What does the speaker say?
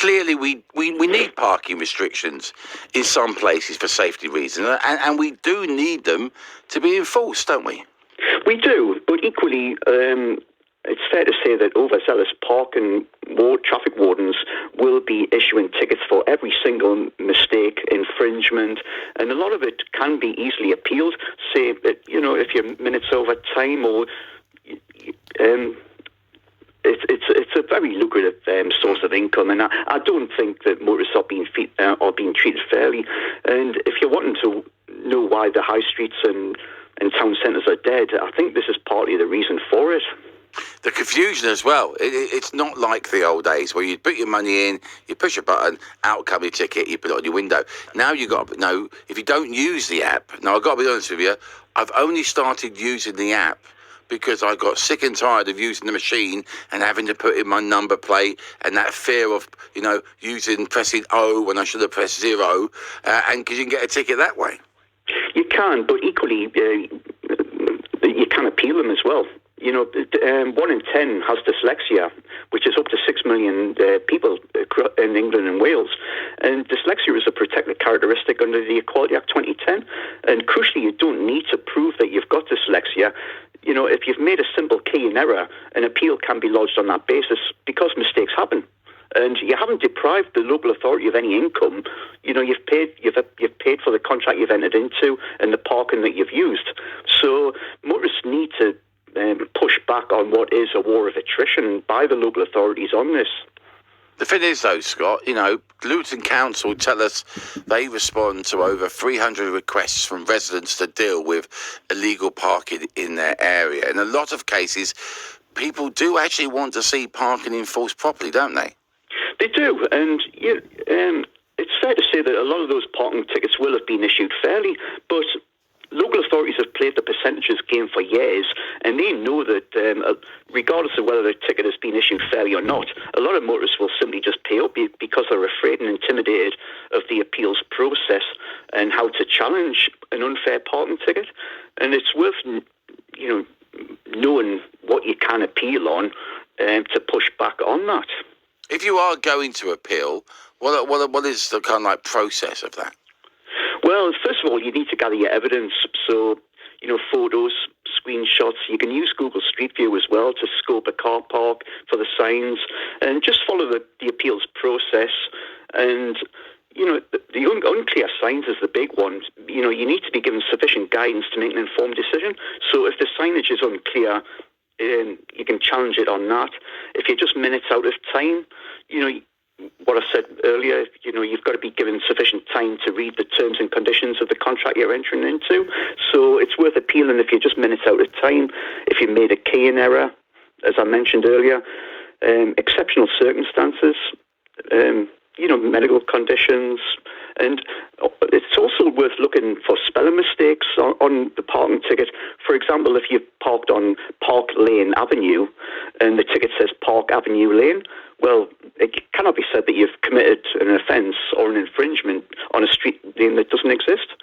clearly we need parking restrictions in some places for safety reasons, and we do need them to be enforced, don't we? We do, but equally, it's fair to say that overzealous parking traffic wardens will be issuing tickets for every single mistake, infringement, and a lot of it can be easily appealed. Say that, if you're minutes over time, or it's a very lucrative source of income, and I don't think that motorists are being treated fairly. And if you're wanting to know why the high streets and town centres are dead, I think this is partly the reason for it. The confusion as well. It's not like the old days where you put your money in, you push a button, out come your ticket, you put it on your window. Now you've got to know, if you don't use the app, now I've got to be honest with you, I've only started using the app because I got sick and tired of using the machine and having to put in my number plate and that fear of, pressing O when I should have pressed 0, and because you can get a ticket that way. You can, but equally, you can appeal them as well. 1 in 10 has dyslexia, which is up to 6 million people in England and Wales. And dyslexia is a protected characteristic under the Equality Act 2010. And crucially, you don't need to prove that you've got dyslexia. If you've made a simple key in error, an appeal can be lodged on that basis because mistakes happen. And you haven't deprived the local authority of any income. You've paid for the contract you've entered into and the parking that you've used. So motorists need to push back on what is a war of attrition by the local authorities on this. The thing is, though, Scott, Luton Council tell us they respond to over 300 requests from residents to deal with illegal parking in their area. In a lot of cases, people do actually want to see parking enforced properly, don't they? They do, and it's fair to say that a lot of those parking tickets will have been issued fairly, but local authorities have played the percentages game for years, and they know that regardless of whether the ticket has been issued fairly or not, a lot of motorists will simply just pay up because they're afraid and intimidated of the appeals process and how to challenge an unfair parking ticket. And it's worth, knowing what you can appeal on to push back on that. If you are going to appeal, what is the kind of process of that? Well, first of all, you need to gather your evidence. So, photos, screenshots. You can use Google Street View as well to scope a car park for the signs, and just follow the appeals process. And, the unclear signs is the big one. You need to be given sufficient guidance to make an informed decision. So if the signage is unclear, you can challenge it on that. If you're just minutes out of time, what I said earlier, you've got to be given sufficient time to read the terms and conditions of the contract you're entering into. So it's worth appealing if you're just minutes out of time. If you made a key in error, as I mentioned earlier, exceptional circumstances, medical conditions. And it's also worth looking for spelling mistakes on the parking ticket. For example, if you've parked on Park Lane Avenue and the ticket says Park Avenue Lane, well, it cannot be said that you've committed an offence or an infringement on a street name that doesn't exist.